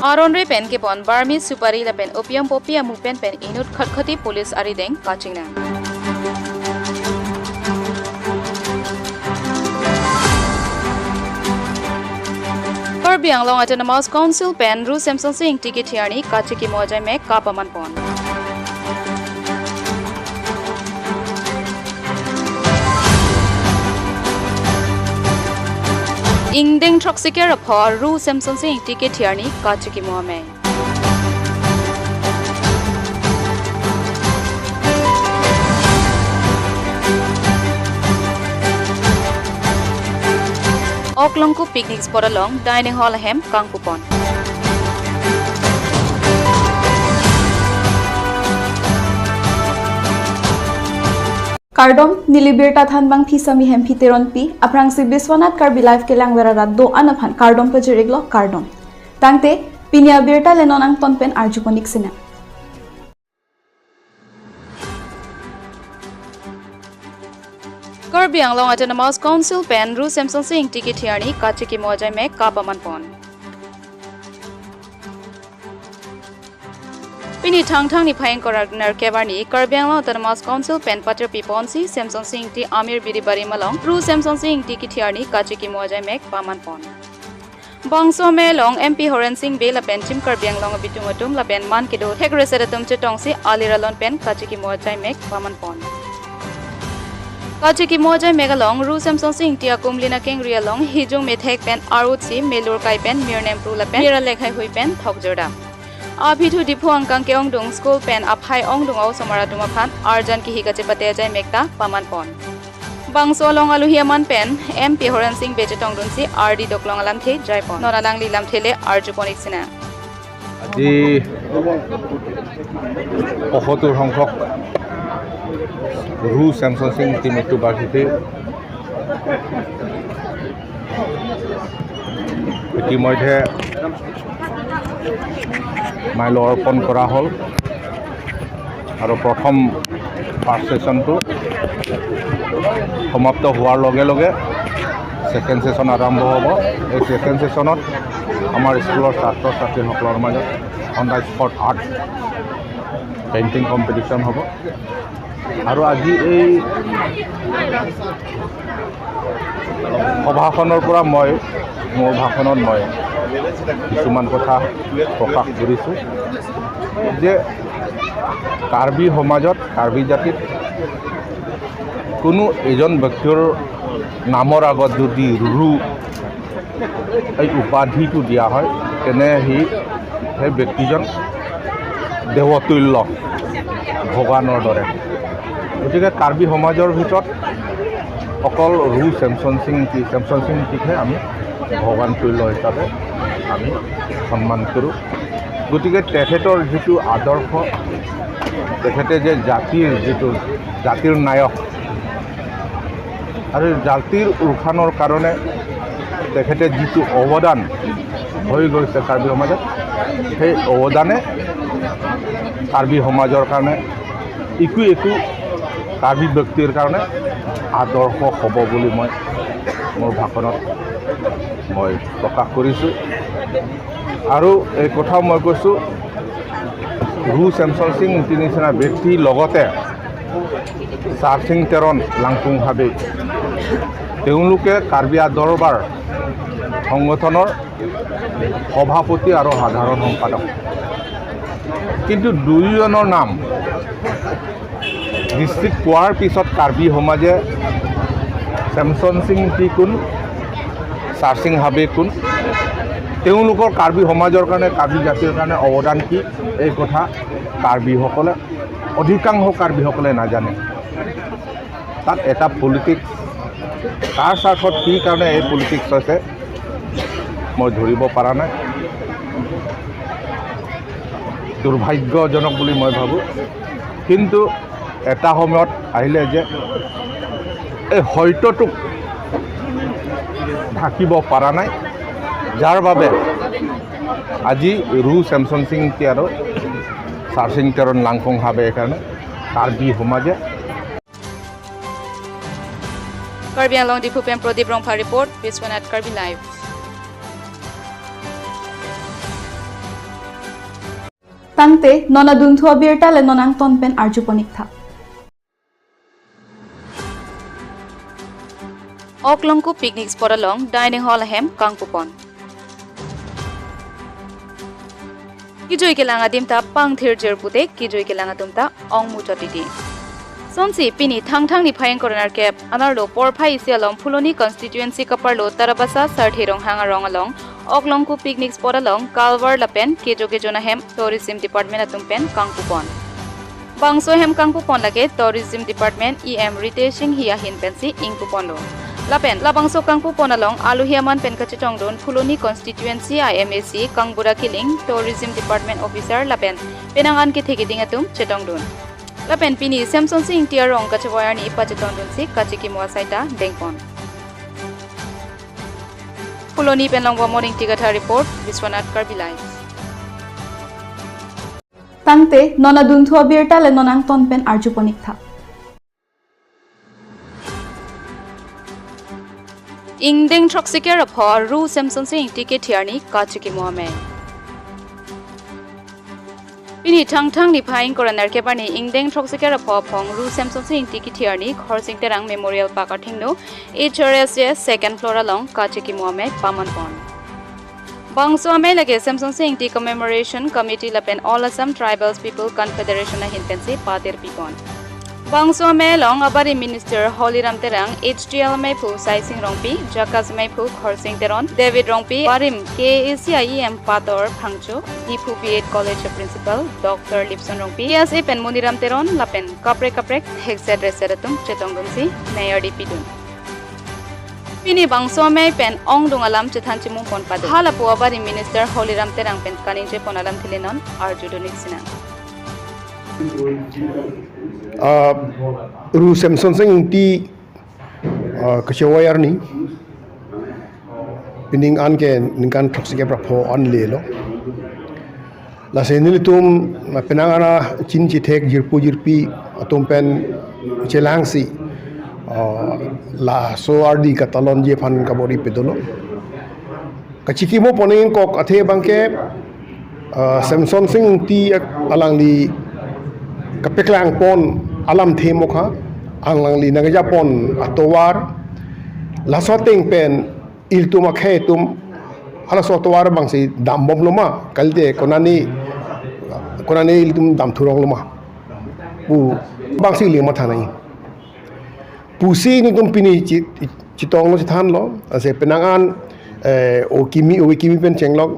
Aron re pen ke pon barmi supari la pen opium popi amu pen inut khatkhati police ari deng kaching na. Karbi Anglong Autonomous Council pen ru Samsung Sing ticket hiarni kachiki mojai mek kapaman pon. Ingdeng Troxiker apor ru Samsung Sing ticket hiarni kachiki moame. Oklongku picnic spot along dining hall hem Kangpupon. Kardom nilibirta than bang phisami hem phiteron pi aprang si Biswanath Karbi life ke langwera do anaphan Kardom pajiriglo Kardom tangte Pini Abirta lenonang tonpen arjuponik sina Karbi Anglong Autonomous Council pen ru Samsung Sing ticket hiarni kachiki mojai mek kapaman pon. Pini thang ni phaing korak nar kebarni Karbi Anglong Autonomous Council pen pater piponsi Samsung Sing ti Amir Biribari malong ru Samsung Sing ticket hiarni kachiki mojai mek paman pon. Bangso me long MP Horen Singh be la pen chim Karbi Anglong bitungatum la pen man kido thekreseratum chetongsi aliralon pen kachiki mojai mek paman pon. Kachiki mojai megalong ru Samsung Sing tia kumlina keng rialong hijung methek pen arutsi melur kai pen mirnem pru la pen mira lekhai hui pen thokjorda. Abhitu dipu angkang keong dung school pen aphai ong dung au samara duma phan arjan ki higache pate jai mekta paman pon. Bangso long alu hiaman pen MP Horen Singh beje tong dunsi RD doklong alam the jai pon. Nonalang lilam thele arjuponik sina. আজি অহতুৰ সংখ্যক ৰু Samsung Sing মৃত্যু বাৰ্ষিকী ইতিমধ্যে mile অৰ্পণ কৰা হ'ল আৰু প্ৰথম ফাৰ্ষ্ট সেশনটো সমাপ্ত হোৱাৰ লগে লগে সেকেন্ড সেশন আৰম্ভ হ'ব। এই সেকেন্ড সেশনত আমাৰ স্কুলৰ ছাত্ৰ ছাত্ৰীসকলৰ মাজত on the spot art painting competition হ'ব আৰু আজি এই সভাখনৰ পৰা মই মোৰ ভাষণত মই কিছুমান কথা প্ৰকাশ কৰিছোঁ যে কাৰ্বি সমাজত কাৰ্বি জাতিত কোনো এজন ব্যক্তিৰ নামৰ আগত যদি ৰু এই উপাধিটো দিয়া হয় তেনে সেই ব্যক্তিজন দেৱতুল্য ভগৱানৰ দৰে। গতিকে কাৰ্বি সমাজৰ ভিতৰত অকল ৰু Samsung Singহে আমি ভগৱান তুল্য হিচাপে আমি সন্মান কৰোঁ। গতিকে তেখেতৰ যিটো আদৰ্শ তেখেতে যে জাতিৰ নায়ক আৰু জাতিৰ উত্থানৰ কাৰণে তেখেতে যিটো অৱদান হৈ গৈছে কাৰ্বি সমাজত সেই অৱদানে কাৰ্বি সমাজৰ কাৰণে একো কাৰ্বি ব্যক্তিৰ কাৰণে আদৰ্শ হ'ব বুলি মই মোৰ ভাষণত মই প্ৰকাশ কৰিছোঁ। আৰু এই কথা মই কৈছোঁ ৰু Samsung Sing নিচিনা ব্যক্তিৰ লগতে চাৰসিং তেৰণ লাংপুং হাবে তেওঁলোকে কাৰ্বি দৰবাৰ সংগঠনৰ সভাপতি আৰু সাধাৰণ সম্পাদক, কিন্তু দুয়োজনৰ নাম ডিষ্ট্ৰিক্ট পোৱাৰ পিছত কাৰ্বি সমাজে Samsung Sing টি কোন চাৰসিং হাবে কোন তেওঁলোকৰ কাৰ্বি সমাজৰ কাৰণে কাৰ্বি জাতিৰ কাৰণে অৱদান কি এই কথা কাৰ্বিসকলে অধিকাংশ কাৰ্বিসকলে নাজানে। তাত এটা পলিটিক্স কাৰ স্বাৰ্থত কি কাৰণে এই পলিটিক্স হৈছে মই ধৰিব পৰা নাই। দুৰ্ভাগ্যজনক বুলি মই ভাবোঁ। কিন্তু এটা সময়ত আহিলে যে এই হয়তোটোক ঢাকিব পৰা নাই, যাৰ বাবে আজি ৰু Samsung Sing আৰু চাৰসিং তেৰণ লাংপুং হাবে কাৰণে কাৰ্বি সমাজে Karbi Anglong Dipu Pen Prodip Rongpha report Biswanath Karbi live. Tangte nona duntu Abirta le nonang tonpen arjuponik tha. Oklongku picnic spot along dining hall hem Kangpupon. Kijoi kelanga dimta pang thir jer pute kijoi kelanga tumta ong mujotiti. Sonsi Pini thang ni phayeng coroner cap anarlo por phai sialom Phuloni constituency kaparlo tarabasa sarthirong hangarong along Oklongku picnic spot along Kalvar lapen kejo na hem tourism department atumpen Kangpupon. Bangso hem Kangpupon lage tourism department EM Riteshing hiya hin pensi ingpupon lo. Lapen labangso Kangpupon along aluhiaman pen kachitong don Phuloni constituency IMAC Kangbura Kiling tourism department officer lapen penangan ki thekiding atum chetong don. Lapen Pini Samson Singh tiarong kachawayar ni ipachitong don si kachiki mo saita dengpon. Phuloni penlongwa morning tigata report Biswanath Karbi live. Tangte nona duntu Abirta le nonang tonpen arjuponik tha. Ingdeng troxiker apor Ru Samson Singh ticket tiarni kachiki moame. Pini thang ni phayeng coroner kepani ingdeng troxiker apor phong Ru Samson Singh ticket tiarni Khorsing Terang Memorial Park athingno HRS second floor along kachiki moame pamanpon. Bangso ame lage Samson Singh ti commemoration committee lapen All Assam Tribals People Confederation na hinpensi patir pipon. Bangso ame long abari minister Holiram Terang HTL Maipu Saising Rongpi Jakas Maipu Khorsing Teron David Rongpi Barim KACIEM Pator Phangcho Dipu B8 College principal Dr. Lipson Rongpi KSA Pen Muniram Teron lapen kaprek hexed reseratum chetonggunsi mayor dipidun. Pini bangso ame pen ong dungalam chethanchimung pon padu halapu abari minister Holiram Terang pen kaninche ponalam thilenon arjudonik sina. Ru Samson Singh ti kachawayar ni pining an ke ningkan toksike prapo on le lo la senilitum penangana cinci thek jirpi atum pen chelangsi la so ardi katalon je fan kabori pedolo kachiki mo poning kok athe bangke Samson Singh ti alang li kapeklang pon alam themokha anglang li nagaja pon atowar la soteng pen iltuma khetum ala sotowar bangsi dambom loma kalde konani iltum dam thurong loma pu bangsi li mathanai pusi ni tum Pini chitong lo than lo ase penangan o kimi pen chenglok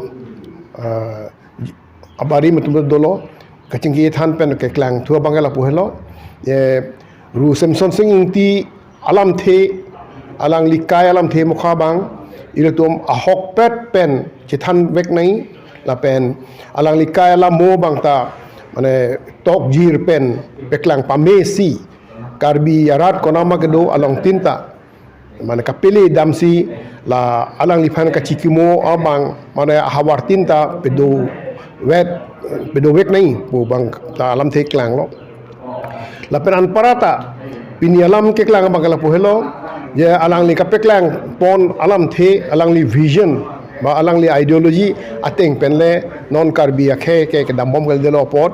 abari matum dolo kacingki than pen ke klang thua bangala puhelo ye Ru Samson Singh ti alam the alang likai alam the mokha bang ilatum ahok pet pen chithan vek nai la pen alang likai alam mo bang ta mane tok jir pen peklang pamesi Karbi yarat konama kedo along tinta mane kapili damsi la alang liphan kachikimo abang mane hawar tinta pedo wek nai pu bang ta alam the klang lo la peran parata Pini alam ke klang bangala pu hello ye alang li kapeklang pon alam the alang li vision ba alang li ideology ateng penle non Karbi akhe ke dambom gal delo pot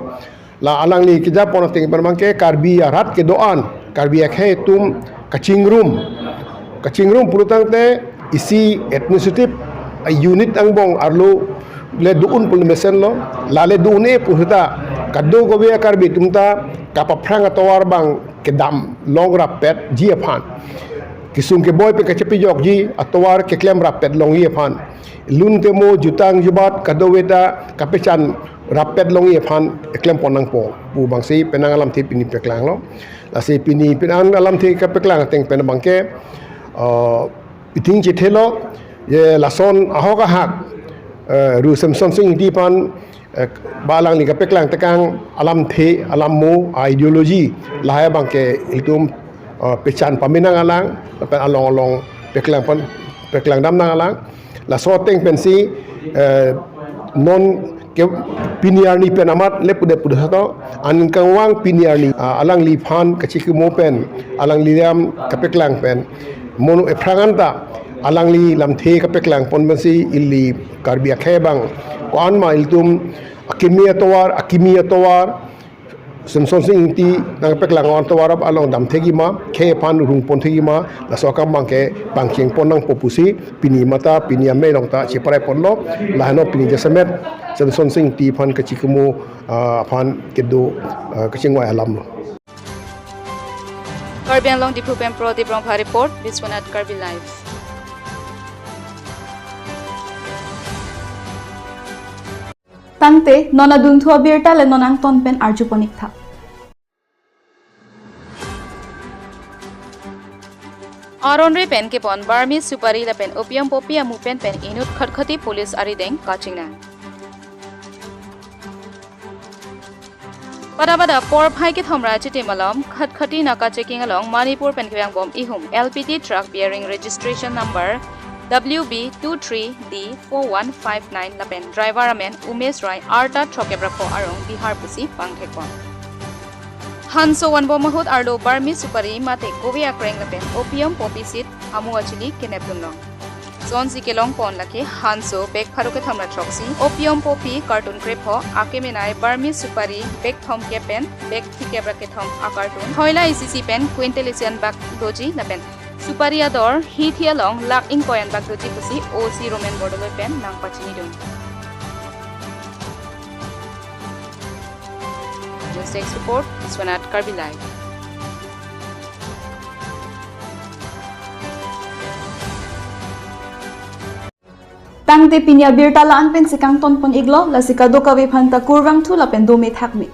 la alang li kija pon ateng pen bangke Karbi rat ke doan Karbi akhe tum kaching room purutang te isi ethnicity unit ang bong arlo le duun pul mesen lo la le duun e puhta kaddo go be Karbi tumta kapaphrang atawar bang ke dam long rapet ji aphan kisum ke boy pe kachepi jok ji atawar ke klem rapet long ye aphan lun te mo jutang jubat kaddo weta kapechan rapet long ye aphan klem ponang po pu bang si penang alam thi Pini peklang lo la si Pini penang alam thi kapeklang teng pen bangke piting chi thelo ye lason ahoka hak Ru Samson Singh di pan balang ni kapeklang tekang alam the alam mo ideology lahaya bangke iltum pechan paminang alang pen along peklang dam nang alang la soteng pensi non ke piniar ni pen amat lepude pudato anin kangwang piniar ni alang li phan kachiki mo pen alang liam kapeklang pen mono e pranganta alangli lamthe kapeklang ponbansi illi Karbi akhebang kuan ma iltum akimia towar Samson sing inti nang peklang on towar along dam thegi ma khe pan rung pon thegi ma la sokam bangke bangking ponang popusi pini mata pini ame nong ta chipare ponlo la hano pini jasamet Samson sing ti pan kachikumu pan kedo kachingwa alam lo Karbi Anglong Dipu Pen Pro Di Brong Report Biswanath Karbi Live. Tangte nona dungthu Abirta le nonang tonpen arjuponik tha. Aron re pen ke pon Burmese supari la pen opium popi amu pen inut khatkhati police arideng kachingna. Pada por phai ke thomra chiti malam khatkhati naka checking along Manipur pen kyang bom ihum LPT truck bearing registration number WB23D4159 la pen driver amen Umesh Rai Arta Thokebra ko arong Bihar pusi pangthekwa. Hanso wanbo mahut ardo Burmese supari mate kobi akreng la pen opium poppy seed amu achili keneptunlong. Zon sikelong pon lake Hanso bek pharuke thamra troxi opium poppy cartoon crep ho akemenai Burmese supari bek thom ke pen bek thikebra ke thom a cartoon hoila ICC pen quintilian bak doji la pen supari ador hithia long lak in koyan bak doji pusi OC Roman border pen nang pachini dum. News Desk report Biswanath Karbi Live. Tangte Pini Abirta la anpen sikang tonpon iglo la sikado kawi phanta kurwang thu la pen do me thakmi.